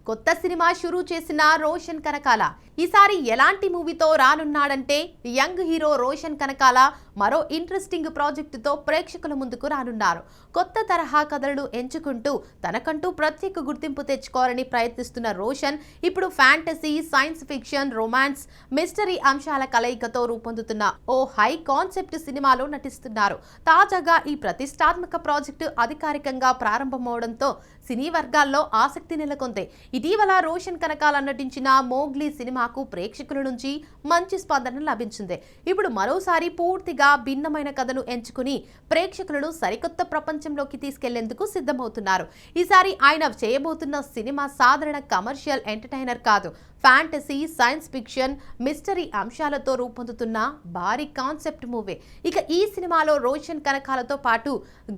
కొత్త సినిమా షురూ చేసిన రోషన్ కనకాల ఈసారి ఎలాంటి మూవీతో రానున్నాడంటే యంగ్ హీరో రోషన్ కనకాల మరో ఇంట్రెస్టింగ్ ప్రాజెక్టుతో ప్రేక్షకుల ముందుకు రానున్నారు. కొత్త తరహా కథలను ఎంచుకుంటూ తనకంటూ ప్రత్యేక గుర్తింపు తెచ్చుకోవాలని ప్రయత్నిస్తున్న రోషన్ ఇప్పుడు fantasy, science fiction, romance, mystery అంశాల కలయికతో రూపొందుతున్న ఓ హై కాన్సెప్ట్ సినిమాలో నటిస్తున్నారు. తాజాగా ఈ ప్రతిష్టాత్మక ప్రాజెక్టు అధికారికంగా ప్రారంభమవడంతో సినీ వర్గాల్లో ఆసక్తి నెలకొంది. ఇటీవల రోషన్ కనకాల నటించిన మోగ్లీ సినిమాకు ప్రేక్షకుల నుంచి మంచి స్పందన లభించింది. ఇప్పుడు మరోసారి పూర్తిగా భిన్నమైన కథను ఎంచుకుని ప్రేక్షకులను సరికొత్త ప్రపంచంలోకి తీసుకెళ్లేందుకు సిద్ధమవుతున్నారు. ఈసారి ఆయన చేయబోతున్న సినిమా సాధారణ కమర్షియల్ ఎంటర్టైనర్ కాదు, ఫ్యాంటసీ, సైన్స్ ఫిక్షన్, మిస్టరీ అంశాలతో రూపొందుతున్న భారీ కాన్సెప్ట్ మూవీ. ఇక ఈ సినిమాలో రోషన్ కనకాలతో పాటు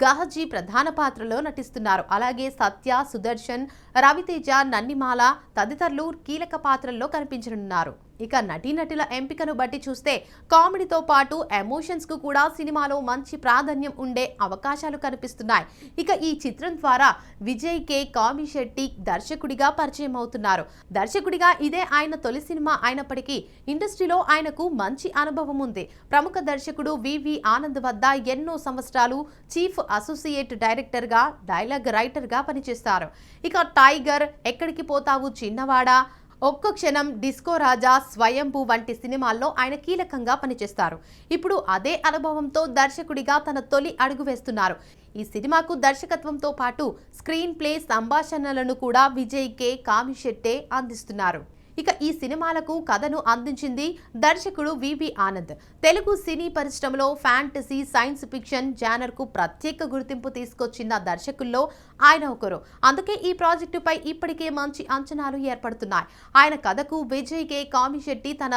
గహజీ ప్రధాన పాత్రలో నటిస్తున్నారు. అలాగే సత్య, సుదర్శన్, రవితేజ, నన్నిమాల తదితరులు కీలక పాత్రల్లో కనిపించనున్నారు. ఇక నటీనటుల ఎంపికను బట్టి చూస్తే కామెడీతో పాటు ఎమోషన్స్ కు కూడా సినిమాలో మంచి ప్రాధాన్యం ఉండే అవకాశాలు కనిపిస్తున్నాయి. ఇక ఈ చిత్రం ద్వారా విజయ్ కే కామిశెట్టి దర్శకుడిగా పరిచయం అవుతున్నారు. దర్శకుడిగా ఇదే ఆయన తొలి సినిమా అయినప్పటికీ ఇండస్ట్రీలో ఆయనకు మంచి అనుభవం ఉంది. ప్రముఖ దర్శకుడు వివి ఆనంద్ వద్ద ఎన్నో సంవత్సరాలు చీఫ్ అసోసియేట్ డైరెక్టర్ గా, డైలాగ్ రైటర్ గా పనిచేస్తారు. ఇక టైగర్, ఎక్కడికి పోతావు చిన్నవాడా, ఒక్క క్షణం, డిస్కో రాజా, స్వయంభూ వంటి సినిమాల్లో ఆయన కీలకంగా పనిచేస్తారు. ఇప్పుడు అదే అనుభవంతో దర్శకుడిగా తన తొలి అడుగు వేస్తున్నారు. ఈ సినిమాకు దర్శకత్వంతో పాటు స్క్రీన్ ప్లే, సంభాషణలను కూడా విజయ్ కే కామిశెట్టే అందిస్తున్నారు. ఇక ఈ సినిమాలకు కథను అందించింది దర్శకుడు వివి ఆనంద్. తెలుగు సినీ పరిశ్రమలో ఫ్యాంటసీ, సైన్స్ ఫిక్షన్ జానర్ కు ప్రత్యేక గుర్తింపు తీసుకొచ్చిన దర్శకుల్లో ఆయన ఒకరు. అందుకే ఈ ప్రాజెక్టుపై ఇప్పటికే మంచి అంచనాలు ఏర్పడుతున్నాయి. ఆయన కథకు విజయ్ కే కామిశెట్టి తన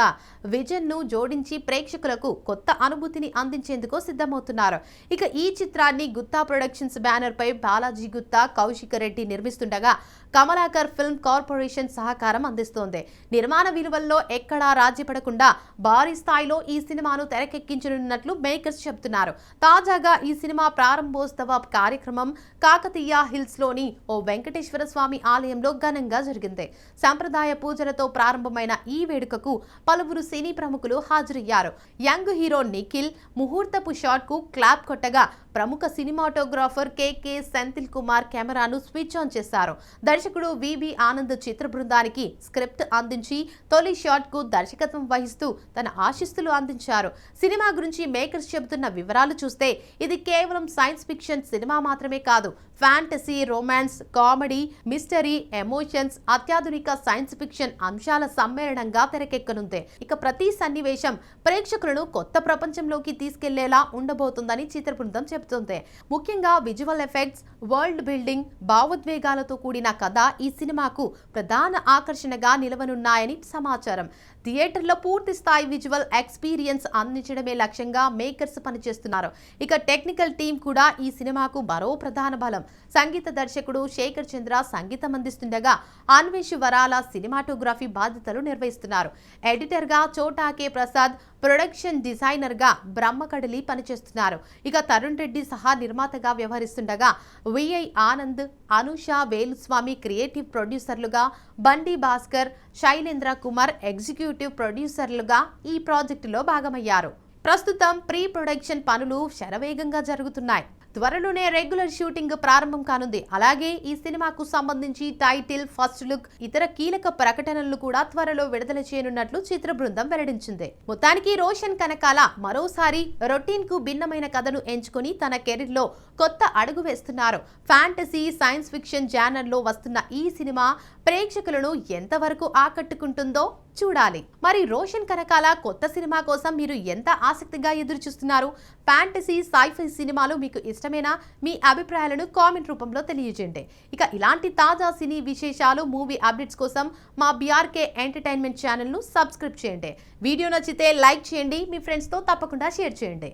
విజన్ ను జోడించి ప్రేక్షకులకు కొత్త అనుభూతిని అందించేందుకు సిద్ధమవుతున్నారు. ఇక ఈ చిత్రాన్ని గుత్తా ప్రొడక్షన్స్ బ్యానర్ పై బాలాజీ గుత్తా, కౌశిక్ రెడ్డి నిర్మిస్తుండగా కమలాకర్ ఫిల్మ్ కార్పొరేషన్ సహకారం అందిస్తోంది. నిర్మాణ విలువల్లో ఎక్కడా రాజీ పడకుండా భారీ స్థాయిలో ఈ సినిమాను తెరకెక్కించనున్నట్లు మేకర్స్ చెబుతున్నారు. తాజాగా ఈ సినిమా ప్రారంభోత్సవ కార్యక్రమం కాకతీయ హిల్స్ లోని ఓ వెంకటేశ్వర స్వామి ఆలయంలో ఘనంగా జరిగింది. సంప్రదాయ పూజలతో ప్రారంభమైన ఈ వేడుకకు పలువురు సినీ ప్రముఖులు హాజరయ్యారు. యంగ్ హీరో నిఖిల్ ముహూర్తపు షాట్ కు క్లాప్ కొట్టగా ప్రముఖ సినిమాటోగ్రాఫర్ కెకే సెంథిల్ కుమార్ కెమెరాను స్విచ్ ఆన్ చేశారు. దర్శకుడు వివి ఆనంద్ చిత్ర బృందానికి స్క్రిప్ట్ అందించి తొలి షాట్ కు దర్శకత్వం వహిస్తూ తన ఆశీస్సులు అందించారు. సినిమా గురించి మేకర్స్ చెబుతున్న వివరాలు చూస్తే ఇది కేవలం సైన్స్ ఫిక్షన్ సినిమా మాత్రమే కాదు, fantasy, romance, comedy, mystery, emotions, అత్యాధునిక సైన్స్ ఫిక్షన్ అంశాల సమ్మేళనంగా తెరకెక్కనుంది. ఇక ప్రతి సన్నివేశం ప్రేక్షకులను కొత్త ప్రపంచంలోకి తీసుకెళ్లేలా ఉండబోతుందని చిత్ర బృందం చెబుతుంది. ముఖ్యంగా విజువల్ ఎఫెక్ట్స్, వరల్డ్ బిల్డింగ్, భావోద్వేగాలతో కూడిన కథ ఈ సినిమాకు ప్రధాన ఆకర్షణగా నిలవనున్నాయని సమాచారం. థియేటర్లో పూర్తి స్థాయి విజువల్ ఎక్స్పీరియన్స్ అందించడమే లక్ష్యంగా మేకర్స్ పనిచేస్తున్నారు. ఇక టెక్నికల్ టీం కూడా ఈ సినిమాకు మరో ప్రధాన బలం. సంగీత దర్శకుడు శేఖర్ చంద్ర సంగీతం అందిస్తుండగా అన్వేష్ వరాల సినిమాటోగ్రఫీ బాధ్యతలు నిర్వహిస్తున్నారు. ఎడిటర్ గా చోటా కే ప్రసాద్, ప్రొడక్షన్ డిజైనర్ గా బ్రహ్మకడలి పనిచేస్తున్నారు. ఇక తరుణ్ రెడ్డి సహా నిర్మాతగా వ్యవహరిస్తుండగా విఐ ఆనంద్, అనుష, వేలుస్వామి క్రియేటివ్ ప్రొడ్యూసర్లుగా, బండి భాస్కర్, శైలేంద్ర కుమార్ ఎగ్జిక్యూటివ్ ప్రొడ్యూసర్లుగా ఈ ప్రాజెక్టులో భాగమయ్యారు. ప్రస్తుతం ప్రీ ప్రొడక్షన్ పనులు శరవేగంగా జరుగుతున్నాయి. త్వరలోనే రెగ్యులర్ షూటింగ్ ప్రారంభం కానుంది. అలాగే ఈ సినిమాకు సంబంధించి టైటిల్, ఫస్ట్ లుక్, ఇతర కీలక ప్రకటనలు కూడా త్వరలో విడుదల చేయనున్నట్లు చిత్ర బృందం వెల్లడించింది. మొత్తానికి రోషన్ కనకాల మరోసారి రొటీన్ కు భిన్నమైన కథను ఎంచుకుని తన కెరీర్ లో కొత్త అడుగు వేస్తున్నారు. ఫ్యాంటసీ, సైన్స్ ఫిక్షన్ జానర్ లో వస్తున్న ఈ సినిమా ప్రేక్షకులను ఎంతవరకు ఆకట్టుకుంటుందో చూడాలి. మరి రోషన్ కనకాల కొత్త సినిమా కోసం మీరు ఎంత ఆసక్తిగా ఎదురు చూస్తున్నారు? ఫ్యాంటసీ, సైఫై సినిమాలు మీకు ఇష్టమేనా? మీ అభిప్రాయాలను కామెంట్ రూపంలో తెలియజేయండి. ఇక ఇలాంటి తాజా సినీ విశేషాలు, మూవీ అప్డేట్స్ కోసం మా బీఆర్కే ఎంటర్టైన్మెంట్ ఛానల్ ను సబ్స్క్రైబ్ చేయండి. వీడియో నచ్చితే లైక్ చేయండి, మీ ఫ్రెండ్స్ తో తప్పకుండా షేర్ చేయండి.